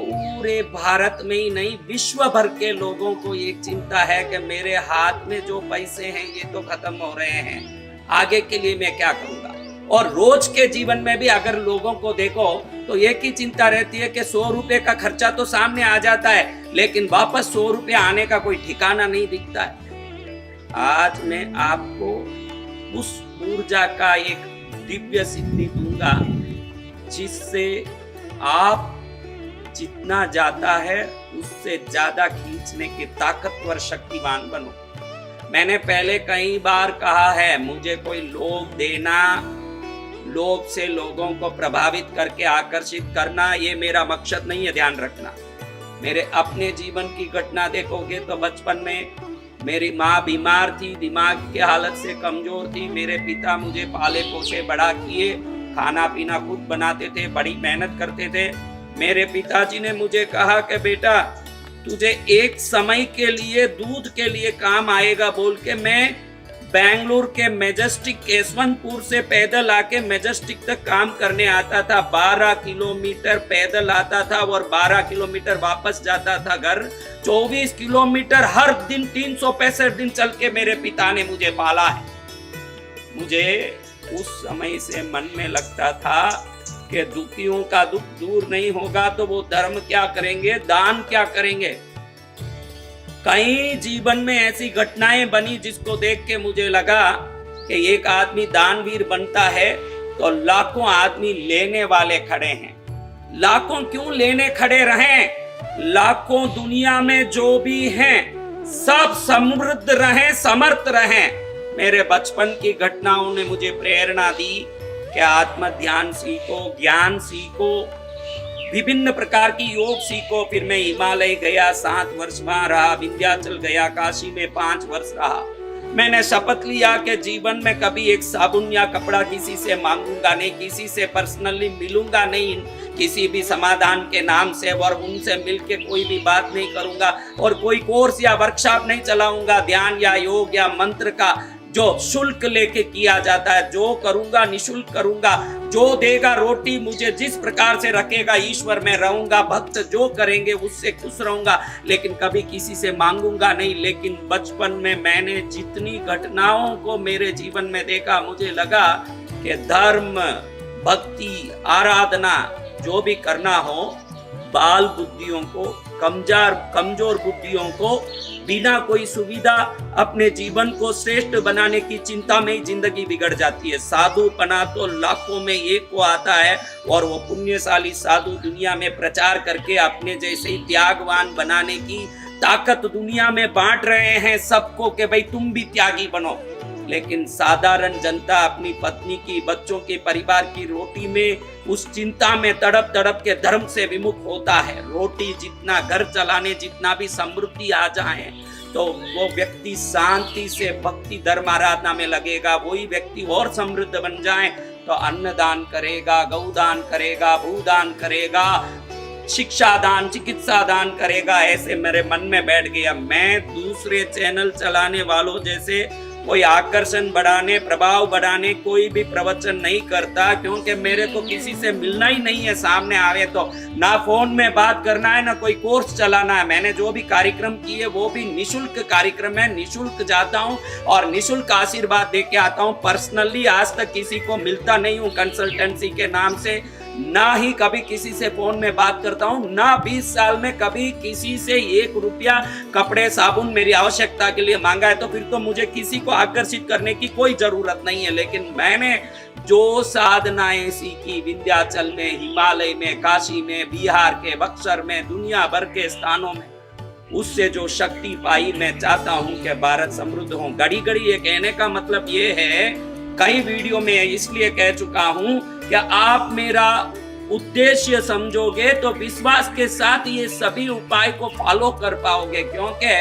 पूरे भारत में ही नहीं विश्व भर के लोगों को ये चिंता है कि मेरे हाथ में जो पैसे हैं ये तो खत्म हो रहे हैं, आगे के लिए मैं क्या करूंगा। और रोज के जीवन में भी अगर लोगों को देखो तो एक ही चिंता रहती है कि 100 रुपए का खर्चा तो सामने आ जाता है, लेकिन वापस 100 रुपए आने का कोई ठिकाना नहीं दिखता है। आज मैं आपको उस ऊर्जा का एक दिव्य सिद्धि दूंगा जिससे आप जितना जाता है उससे ज्यादा खींचने के ताकतवर शक्तिवान बनो। मैंने पहले कई बार कहा है, मुझे कोई लोभ देना, लोभ से लोगों को प्रभावित करके आकर्षित करना, ये मेरा मकसद नहीं है, ध्यान रखना। मेरे अपने जीवन की घटना देखोगे तो बचपन में मेरी माँ बीमार थी, दिमाग की हालत से कमजोर थी। मेरे पिता मुझे पाले पोसे बड़ा किए, खाना पीना खुद बनाते थे, बड़ी मेहनत करते थे। मेरे पिताजी ने मुझे कहा कि बेटा तुझे एक समय के लिए दूध के लिए काम आएगा बोल के मैं बेंगलुरु के मैजेस्टिक यशवंतपुर से पैदल आके मैजेस्टिक तक काम करने आता था। 12 किलोमीटर पैदल आता था और 12 किलोमीटर वापस जाता था घर। 24 किलोमीटर हर दिन 365 दिन चल के मेरे पिता ने मुझे पाला है। मुझे उस समय से मन में लगता था कि दुखियों का दुख दूर नहीं होगा तो वो धर्म क्या करेंगे, दान क्या करेंगे। कई जीवन में ऐसी घटनाएं बनी जिसको देख के मुझे लगा कि एक आदमी दानवीर बनता है तो लाखों आदमी लेने वाले खड़े हैं। लाखों क्यों लेने खड़े रहें? लाखों दुनिया में जो भी हैं सब समृद्ध रहें, समर्थ रहें। मेरे बचपन की घटनाओं ने मुझे प्रेरणा दी कि आत्म ध्यान सीखो, ज्ञान सीखो, विभिन्न प्रकार की योग सीखो। फिर मैं हिमालय गया, 7 वर्ष वहां रहा, विंध्याचल गया, काशी में 5 वर्ष रहा। मैंने शपथ लिया कि जीवन में कभी एक साबुन या कपड़ा किसी से मांगूंगा नहीं, किसी से पर्सनली मिलूंगा नहीं, किसी भी समाधान के नाम से, और उनसे मिलके कोई भी बात नहीं करूंगा, और कोई कोर्स या वर्कशॉप नहीं चलाऊंगा ध्यान या योग या मंत्र का जो शुल्क लेके किया जाता है। जो करूंगा निशुल्क करूंगा, जो देगा रोटी मुझे जिस प्रकार से रखेगा ईश्वर में रहूंगा, भक्त जो करेंगे उससे खुश रहूंगा, लेकिन कभी किसी से मांगूंगा नहीं। लेकिन बचपन में मैंने जितनी घटनाओं को मेरे जीवन में देखा, मुझे लगा कि धर्म, भक्ति, आराधना जो भी करना हो, बाल बुद्धियों को, कमजोर बुद्धियों को बिना कोई सुविधा अपने जीवन को श्रेष्ठ बनाने की चिंता में ही जिंदगी बिगड़ जाती है। साधुपना तो लाखों में एक को आता है, और वो पुण्यशाली साधु दुनिया में प्रचार करके अपने जैसे ही त्यागवान बनाने की ताकत दुनिया में बांट रहे हैं सबको कि भाई तुम भी त्यागी बनो। लेकिन साधारण जनता अपनी पत्नी की, बच्चों के, परिवार की रोटी में उस चिंता में तड़प तड़प के धर्म से विमुख होता है। रोटी जितना, घर चलाने जितना भी समृद्धि आ जाए तो वो व्यक्ति शांति से भक्ति धर्म आराधना में लगेगा। वही व्यक्ति और समृद्ध बन जाए तो अन्नदान करेगा, गौदान करेगा, भूदान करेगा, शिक्षा दान, चिकित्सा दान करेगा। ऐसे मेरे मन में बैठ गया। मैं दूसरे चैनल चलाने वालों जैसे कोई आकर्षण बढ़ाने, प्रभाव बढ़ाने कोई भी प्रवचन नहीं करता, क्योंकि मेरे को किसी से मिलना ही नहीं है। सामने आवे तो ना फोन में बात करना है, ना कोई कोर्स चलाना है। मैंने जो भी कार्यक्रम किए वो भी निशुल्क कार्यक्रम है, निशुल्क जाता हूँ और निशुल्क आशीर्वाद दे के आता हूँ। पर्सनली आज तक किसी को मिलता नहीं हूँ कंसल्टेंसी के नाम से, ना ही कभी किसी से फोन में बात करता हूँ, ना 20 साल में कभी किसी से 1 रुपया कपड़े साबुन मेरी आवश्यकता के लिए मांगा है। तो फिर तो मुझे किसी को आकर्षित करने की कोई जरूरत नहीं है। लेकिन मैंने जो साधनाएं सीखी विंध्याचल में, हिमालय में, काशी में, बिहार के बक्सर में, दुनिया भर के स्थानों में, उससे जो शक्ति पाई, मैं चाहता हूँ कि भारत समृद्ध हो। घड़ी घड़ी ये कहने का मतलब ये है, कई वीडियो में इसलिए कह चुका हूं कि आप मेरा उद्देश्य समझोगे तो विश्वास के साथ ये सभी उपाय को फॉलो कर पाओगे। क्योंकि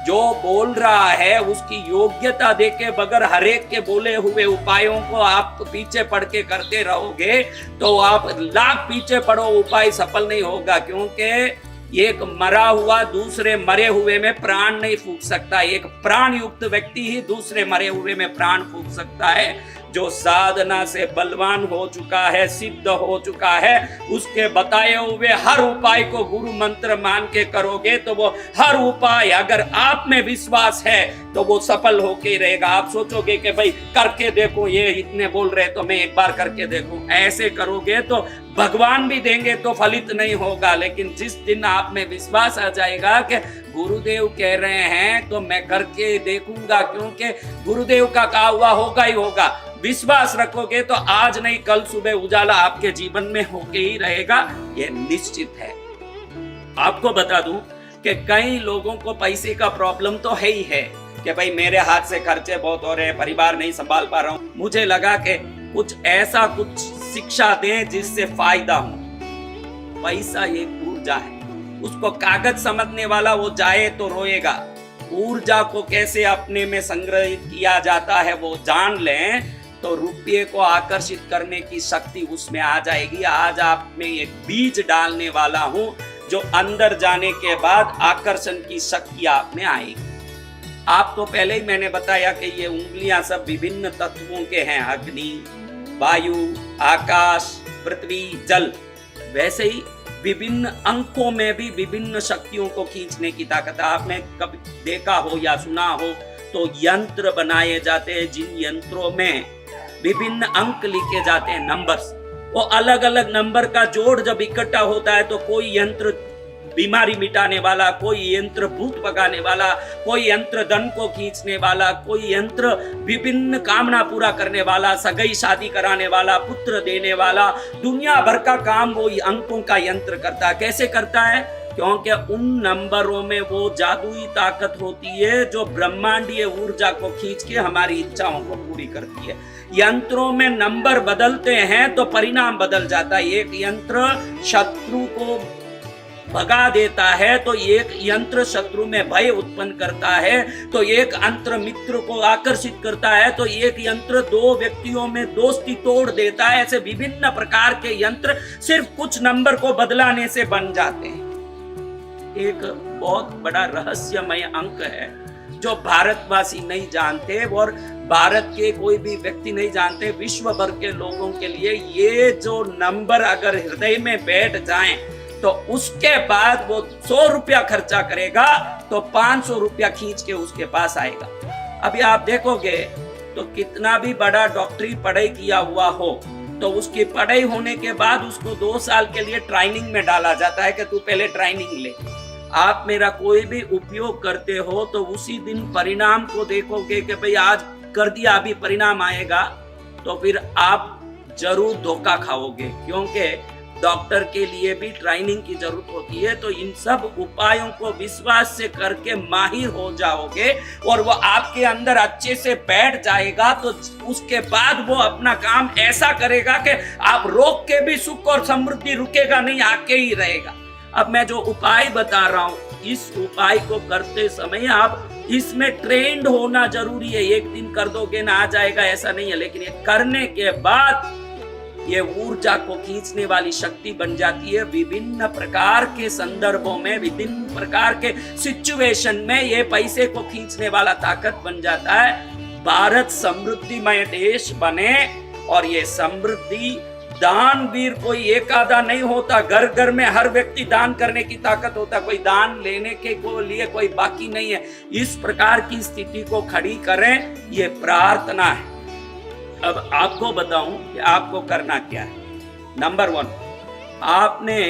जो बोल रहा है उसकी योग्यता देके बगैर हरेक के बोले हुए उपायों को आप पीछे पड़ के करते रहोगे तो आप लाख पीछे पड़ो, उपाय सफल नहीं होगा। क्योंकि एक मरा हुआ दूसरे मरे हुए में प्राण नहीं फूंक सकता। एक प्राण युक्त व्यक्ति ही दूसरे मरे हुए में प्राण फूंक सकता है। जो साधना से बलवान हो चुका है, सिद्ध हो चुका है, उसके बताए हुए हर उपाय को गुरु मंत्र मान के करोगे तो वो हर उपाय, अगर आप में विश्वास है तो वो सफल होके ही रहेगा। आप सोचोगे कि भाई करके देखो, ये इतने बोल रहे तो मैं एक बार करके देखूं, ऐसे करोगे तो भगवान भी देंगे तो फलित नहीं होगा। लेकिन जिस दिन आप में विश्वास आ जाएगा कि गुरुदेव कह रहे हैं तो मैं करके देखूंगा, क्योंकि गुरुदेव का कहा हुआ होगा ही होगा, विश्वास रखोगे तो आज नहीं कल सुबह उजाला आपके जीवन में होके ही रहेगा, ये निश्चित है। आपको बता दूं कि कई लोगों को पैसे का प्रॉब्लम तो है ही है कि भाई मेरे हाथ से खर्चे बहुत हो रहे हैं, परिवार नहीं संभाल पा रहा हूं। मुझे लगा कि कुछ ऐसा कुछ शिक्षा दें जिससे फायदा हो। पैसा एक ऊर्जा है, उसको कागज समझने वाला वो जाए तो रोएगा। ऊर्जा को कैसे अपने में संग्रहित किया जाता है वो जान लें तो रुपये को आकर्षित करने की शक्ति उसमें आ जाएगी। आज आप में एक बीज डालने वाला हूं जो अंदर जाने के बाद आकर्षण की शक्ति आप में आएगी। आप तो पहले ही मैंने बताया कि ये उंगलियां सब विभिन्न तत्वों के हैं, अग्नि, वायु, आकाश, पृथ्वी, जल। वैसे ही विभिन्न अंकों में भी विभिन्न शक्तियों को खींचने की ताकत। आपने कभी देखा हो या सुना हो तो यंत्र बनाए जाते हैं जिन यंत्रों में विभिन्न अंक लिखे जाते हैं, नंबर्स। वो अलग अलग नंबर का जोड़ जब इकट्ठा होता है तो कोई यंत्र बीमारी मिटाने वाला, कोई यंत्र भूत भगाने वाला, कोई यंत्र धन को खींचने वाला, कोई यंत्र विभिन्न कामना पूरा करने वाला, सगाई शादी कराने वाला, पुत्र देने वाला, दुनिया भर का काम वो अंकों का यंत्र करता है। कैसे करता है? क्योंकि उन नंबरों में वो जादुई ताकत होती है जो ब्रह्मांडीय ऊर्जा को खींच के हमारी इच्छाओं को पूरी करती है। यंत्रों में नंबर बदलते हैं तो परिणाम बदल जाता है। एक यंत्र शत्रु को भगा देता है तो एक यंत्र शत्रु में भय उत्पन्न करता है, तो एक यंत्र मित्र को आकर्षित करता है, तो एक यंत्र दो व्यक्तियों में दोस्ती तोड़ देता है। ऐसे विभिन्न प्रकार के यंत्र सिर्फ कुछ नंबर को बदलाने से बन जाते हैं। एक बहुत बड़ा रहस्यमय अंक है जो भारतवासी नहीं जानते और भारत के कोई भी व्यक्ति नहीं जानते। विश्व भर के लोगों के लिए ये जो नंबर अगर हृदय में बैठ जाएं तो उसके बाद वो 100 रुपया खर्चा करेगा तो 500 रुपया खींच के उसके पास आएगा। अभी आप देखोगे तो कितना भी बड़ा डॉक्टरी पढ़ाई किया हुआ हो तो उसकी पढ़ाई होने के बाद उसको 2 साल के लिए ट्रेनिंग में डाला जाता है कि तू पहले ट्रेनिंग ले। आप मेरा कोई भी उपयोग करते हो तो उसी दिन परिणाम को देखोगे कि भाई आज कर दिया अभी परिणाम आएगा, तो फिर आप जरूर धोखा खाओगे, क्योंकि डॉक्टर के लिए भी ट्रेनिंग की जरूरत होती है। तो इन सब उपायों को विश्वास से करके माहिर हो जाओगे और वो आपके अंदर अच्छे से बैठ जाएगा तो उसके बाद वो अपना काम ऐसा करेगा कि आप रोक के भी सुख और समृद्धि रुकेगा नहीं, आके ही रहेगा। अब मैं जो उपाय बता रहा हूं, इस उपाय को करते समय आप इसमें ट्रेंड होना जरूरी है। एक दिन कर दोगे ना आ जाएगा ऐसा नहीं है, लेकिन ये करने के बाद ये ऊर्जा को खींचने वाली शक्ति बन जाती है। विभिन्न प्रकार के संदर्भों में, विभिन्न प्रकार के सिचुएशन में ये पैसे को खींचने वाला ताकत बन जाता है। भारत समृद्धिमय देश बने और ये समृद्धि दानवीर कोई एक आधा नहीं होता, घर घर में हर व्यक्ति दान करने की ताकत होता, कोई दान लेने के को लिए कोई बाकी नहीं है। इस प्रकार की स्थिति को खड़ी करें, ये प्रार्थना है। अब आपको बताऊं कि आपको करना क्या है। नंबर 1, आपने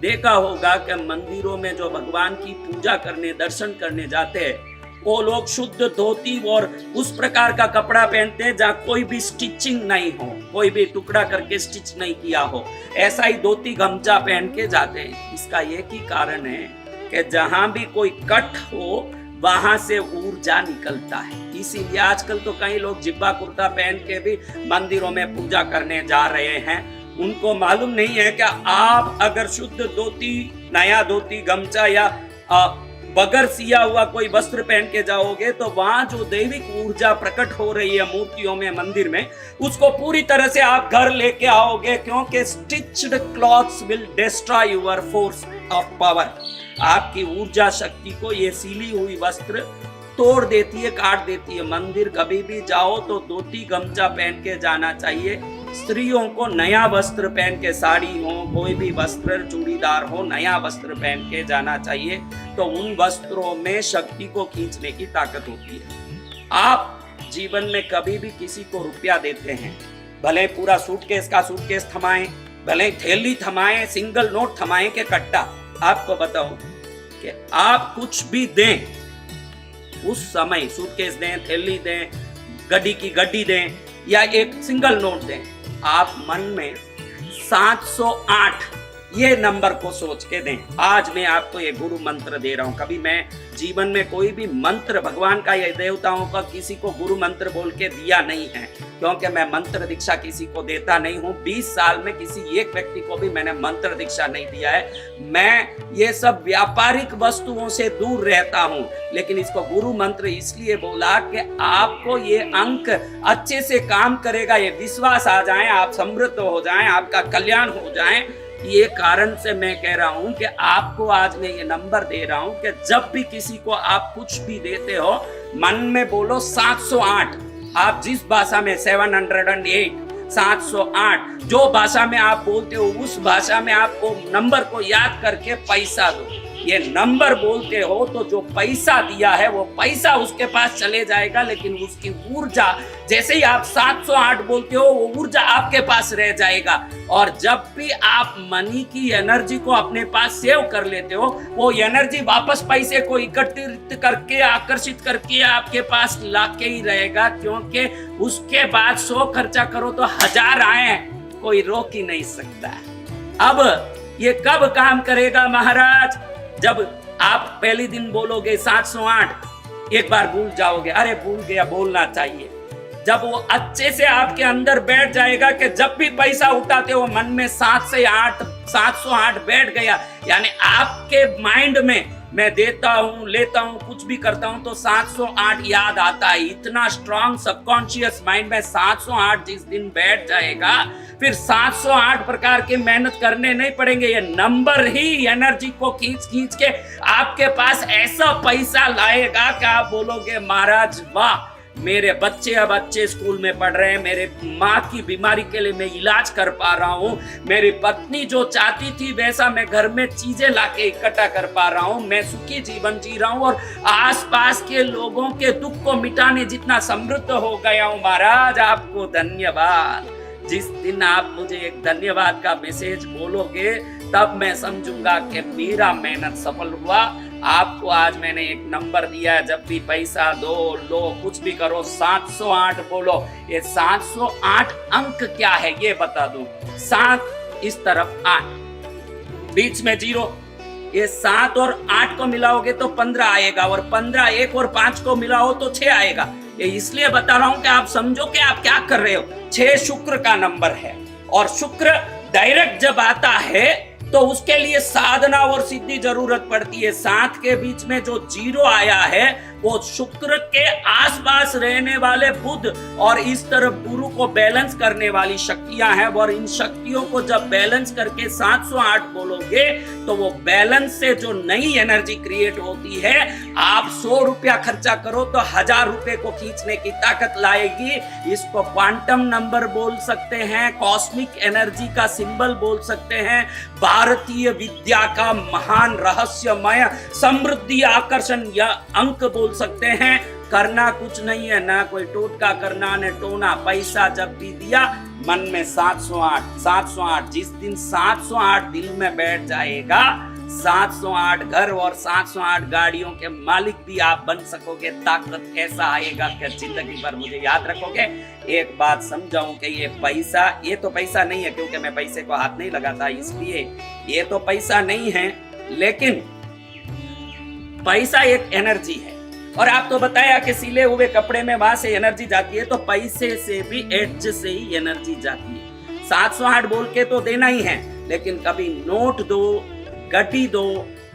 देखा होगा कि मंदिरों में जो भगवान की पूजा करने, दर्शन करने जाते हैं वो लोग शुद्ध धोती और उस प्रकार का कपड़ा पहनते हैं जहाँ कोई भी स्टिचिंग नहीं हो, कोई भी टुकड़ा करके स्टिच नहीं किया हो, ऐसा ही धोती गमछा पहन के जाते हैं। इसका एक ही कारण है कि जहाँ भी कोई कट हो वहां से ऊर्जा निकलता है। इसीलिए आजकल तो कई लोग जिब्बा कुर्ता पहन के भी मंदिरों में पूजा करने जा रहे हैं। उनको मालूम नहीं है कि आप अगर शुद्ध धोती, नया धोती, गमछा या बगैर सिया हुआ कोई वस्त्र पहन के जाओगे तो वहां जो दैविक ऊर्जा प्रकट हो रही है मूर्तियों में, मंदिर में, उसको पूरी तरह से आप घर लेके आओगे, क्योंकि stitched clothes will destroy your force of power. आपकी ऊर्जा शक्ति को ये सीली हुई वस्त्र तोड़ देती है, काट देती है। मंदिर कभी भी जाओ तो धोती गमछा पहन के जाना चाहिए। स्त्रियों को नया वस्त्र पहन के, साड़ी हो, कोई भी वस्त्र, चूड़ीदार हो, नया वस्त्र पहन के जाना चाहिए। तो उन वस्त्रों में शक्ति को खींचने की ताकत होती है। आप जीवन में कभी भी किसी को रुपया देते हैं, भले पूरा सूटकेस का सूटकेस थमाएं, भले थैली थमाएं, सिंगल नोट थमाएं के कट्टा, आपको बताऊं कि आप कुछ भी दें, उस समय सूटकेस दें, थैली दें, गड्डी की गड्डी दें या एक सिंगल नोट दें, आप मन में 708 ये नंबर को सोच के दें। आज मैं आपको ये गुरु मंत्र दे रहा हूं। कभी मैं जीवन में कोई भी मंत्र भगवान का या देवताओं का किसी को गुरु मंत्र बोल के दिया नहीं है, क्योंकि मैं मंत्र दीक्षा किसी को देता नहीं हूं। 20 साल में किसी एक व्यक्ति को भी मैंने मंत्र दीक्षा नहीं दिया है। मैं ये सब व्यापारिक वस्तुओं से दूर रहता हूं, लेकिन इसको गुरु मंत्र इसलिए बोला कि आपको ये अंक अच्छे से काम करेगा, ये विश्वास आ जाए, आप समृद्ध हो जाएं, आपका कल्याण हो जाए। ये कारण से मैं कह रहा हूं कि आपको आज मैं ये नंबर दे रहा हूं कि जब भी किसी को आप कुछ भी देते हो, मन में बोलो 708। आप जिस भाषा में 708, 708 जो भाषा में आप बोलते हो, उस भाषा में आपको नंबर को याद करके पैसा दो। ये नंबर बोलते हो तो जो पैसा दिया है वो पैसा उसके पास चले जाएगा, लेकिन उसकी ऊर्जा, जैसे ही आप 708 बोलते हो, वो ऊर्जा आपके पास रह जाएगा। और जब भी आप मनी की एनर्जी को अपने पास सेव कर लेते हो, वो एनर्जी वापस पैसे को एकत्रित करके, आकर्षित करके आपके पास लाके ही रहेगा, क्योंकि उसके बाद 100 खर्चा करो तो 1000 आए, कोई रोक ही नहीं सकता। अब ये कब काम करेगा महाराज? जब आप पहले दिन बोलोगे 708, एक बार भूल जाओगे, अरे भूल गया, बोलना चाहिए। जब वो अच्छे से आपके अंदर बैठ जाएगा कि जब भी पैसा उठाते हो मन में 708 बैठ गया, यानी आपके माइंड में मैं देता हूं, लेता हूं, कुछ भी करता हूं तो 708 याद आता है। इतना स्ट्रॉन्ग सबकॉन्शियस माइंड में 708 जिस दिन बैठ जाएगा, फिर 708 प्रकार के मेहनत करने नहीं पड़ेंगे। ये नंबर ही एनर्जी को खींच खींच के आपके पास ऐसा पैसा लाएगा कि आप बोलोगे महाराज वाह, मेरे बच्चे अब अच्छे स्कूल में पढ़ रहे हैं, मेरे माँ की बीमारी के लिए मैं इलाज कर पा रहा हूँ, मेरी पत्नी जो चाहती थी वैसा मैं घर में चीजें लाके इकट्ठा कर पा रहा हूँ, मैं सुखी जीवन जी रहा हूँ और आसपास के लोगों के दुख को मिटाने जितना समृद्ध हो गया हूँ। महाराज आपको धन्यवाद। जिस दिन आप मुझे एक धन्यवाद का मैसेज बोलोगे, तब मैं समझूंगा कि मेरा मेहनत सफल हुआ। आपको आज मैंने एक नंबर दिया है, जब भी पैसा दो, लो, कुछ भी करो, 708 बोलो। ये 708 अंक क्या है ये बता दूं। 7 इस तरफ 8, बीच में 0, ये 7 और 8 को मिलाओगे तो 15 आएगा, और 15 1 और 5 को मिलाओ तो 6 आएगा। ये इसलिए बता रहा हूं कि आप समझो कि आप क्या कर रहे हो। 6 शुक्र का नंबर है, और शुक्र डायरेक्ट जब आता है तो उसके लिए साधना और सिद्धि जरूरत पड़ती है। 7 के बीच में जो 0 आया है वो शुक्र के आसपास रहने वाले बुध और इस तरफ गुरु को बैलेंस करने वाली शक्तियां हैं, और इन शक्तियों को जब बैलेंस करके 708 बोलोगे तो वो बैलेंस से जो नई एनर्जी क्रिएट होती है, आप 100 रुपया खर्चा करो तो 1000 रुपए को खींचने की ताकत लाएगी। इसको क्वांटम नंबर बोल सकते हैं, कॉस्मिक एनर्जी का सिंबल बोल सकते हैं, भारतीय विद्या का महान रहस्यमय समृद्धि आकर्षण या अंक बोल सकते हैं। करना कुछ नहीं है, ना कोई टोटका करना, न टोना। पैसा जब भी दिया मन में 708। जिस दिन 708 दिल में बैठ जाएगा, 708 घर और 708 गाड़ियों के मालिक भी आप बन सकोगे। ताकत ऐसा आएगा कि जिंदगी भर मुझे याद रखोगे। एक बात समझाऊं कि ये पैसा, ये तो पैसा नहीं है, क्योंकि मैं पैसे को हाथ नहीं लगाता, इसलिए ये तो पैसा नहीं है, लेकिन पैसा एक एनर्जी है। और आप तो बताया कि सिले हुए कपड़े में वहां से एनर्जी जाती है, तो पैसे से भी एड्ज से ही एनर्जी जाती है। 708 बोल के तो देना ही है, लेकिन कभी नोट दो, गड्डी दो,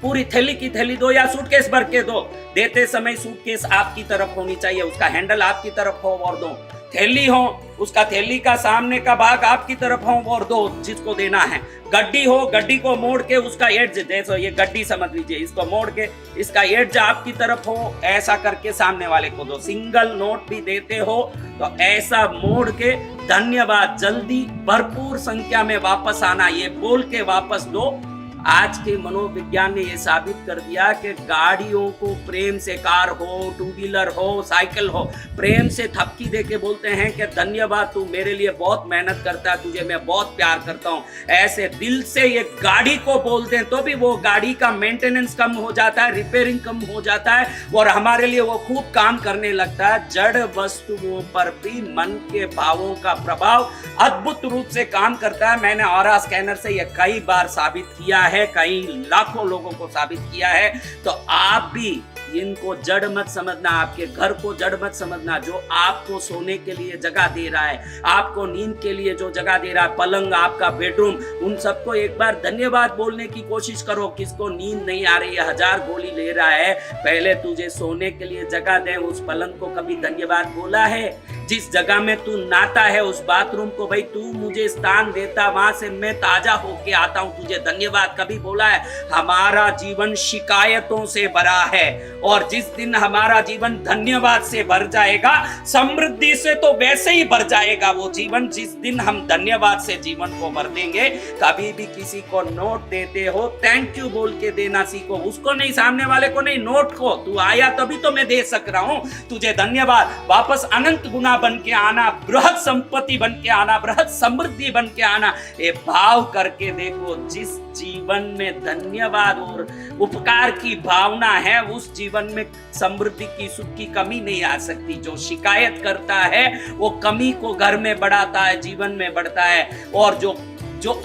पूरी थैली की थैली दो या सूटकेस भर के दो। देते समय सूटकेस आपकी तरफ होनी चाहिए, उसका हैंडल आपकी तरफ हो और दो। थैली हो, उसका थैली का सामने का भाग आपकी तरफ हो और दो जिसको देना है। गड्डी हो, गड्डी को मोड़ के उसका एड्ज, जैसे ये गड्डी समझ लीजिए, इसको मोड़ के इसका एड्ज आपकी तरफ हो, ऐसा करके सामने वाले को दो। सिंगल नोट भी देते हो तो ऐसा मोड़ के धन्यवाद, जल्दी भरपूर संख्या में वापस आना, ये बोल के वापस दो। आज के मनोविज्ञान ने यह साबित कर दिया कि गाड़ियों को प्रेम से, कार हो, टू व्हीलर हो, साइकिल हो, प्रेम से थपकी दे के बोलते हैं कि धन्यवाद, तू मेरे लिए बहुत मेहनत करता है, तुझे मैं बहुत प्यार करता हूं। ऐसे दिल से ये गाड़ी को बोलते हैं तो भी वो गाड़ी का मेंटेनेंस कम हो जाता है, रिपेयरिंग कम हो जाता है और हमारे लिए वो खूब काम करने लगता है। जड़ वस्तुओं पर भी मन के भावों का प्रभाव अद्भुत रूप से काम करता है। मैंने ऑरा स्कैनर से यह कई बार साबित किया है, कई लाखों लोगों को साबित किया है। तो आप भी इनको जड़ मत समझना, आपके घर को जड़ मत समझना। जो आपको सोने के लिए जगह दे रहा है, आपको नींद के लिए जो जगह दे रहा है, पलंग, आपका बेडरूम, उन सबको एक बार धन्यवाद बोलने की कोशिश करो। किसको नींद नहीं आ रही है, 1000 गोली ले रहा है, पहले तुझे सोने के लिए जगह दे, उस पलंग को कभी धन्यवाद बोला है? जिस जगह में तू नहाता है उस बाथरूम को, भाई तू मुझे स्थान देता, वहां से मैं ताजा होके आता हूं, तुझे धन्यवाद कभी बोला है? हमारा जीवन शिकायतों से भरा है और जिस दिन हमारा जीवन धन्यवाद से भर जाएगा, समृद्धि से तो वैसे ही भर जाएगा वो जीवन। जिस दिन हम धन्यवाद से जीवन को भर देंगे, कभी भी किसी को नोट देते हो, थैंक यू बोल के देना सीखो, उसको नहीं, सामने वाले को नहीं, नोट को। तू आया तभी तो मैं दे सक रहा हूं, तुझे धन्यवाद। वापस अनंत गुना बन के आना, बृहद संपत्ति बन के आना, बृहद समृद्धि बन के आना, ये भाव करके देखो। जिस जीवन में धन्यवाद और उपकार की भावना है, उस जीवन में समृद्धि की, सुख की कमी नहीं आ सकती। जो शिकायत करता है वो कमी को घर में बढ़ाता है, जीवन में बढ़ता है। और जो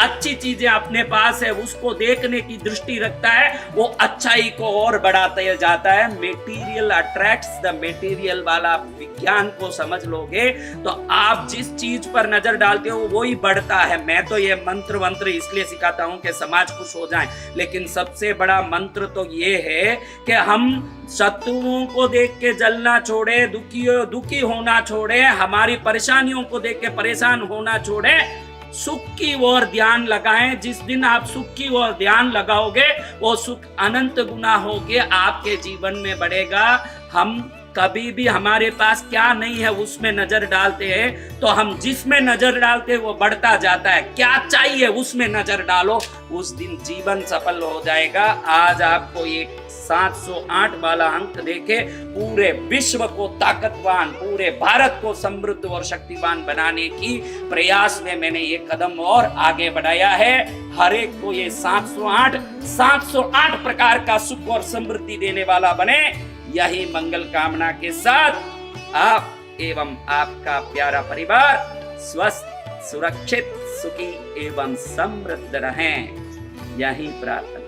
अच्छी चीजें अपने पास है उसको देखने की दृष्टि रखता है, वो अच्छाई को और बढ़ाता जाता है। मेटीरियल अट्रैक्ट्स द मेटीरियल वाला विज्ञान को समझ लोगे तो आप जिस चीज पर नजर डालते हो वही बढ़ता है। मैं तो ये मंत्र इसलिए सिखाता हूं कि समाज खुश हो जाए, लेकिन सबसे बड़ा मंत्र तो ये है कि हम शत्रुओं को देख के जलना छोड़े, दुखी होना छोड़े, हमारी परेशानियों को देख के परेशान होना छोड़े, सुख की ओर ध्यान लगाएं। जिस दिन आप सुख की ओर ध्यान लगाओगे, वो सुख अनंत गुना होके आपके जीवन में बढ़ेगा। हम कभी भी हमारे पास क्या नहीं है उसमें नजर डालते हैं, तो हम जिसमें नजर डालते हैं वो बढ़ता जाता है। क्या चाहिए उसमें नजर डालो, उस दिन जीवन सफल हो जाएगा। आज आपको एक 708 वाला अंक देके पूरे विश्व को ताकतवान, पूरे भारत को समृद्ध और शक्तिवान बनाने की प्रयास में मैंने ये कदम और आगे बढ़ाया है। हर एक को ये 708 प्रकार का सुख और समृद्धि देने वाला बने, यही मंगल कामना के साथ आप एवं आपका प्यारा परिवार स्वस्थ, सुरक्षित, सुखी एवं समृद्ध रहें, यही प्रार्थना।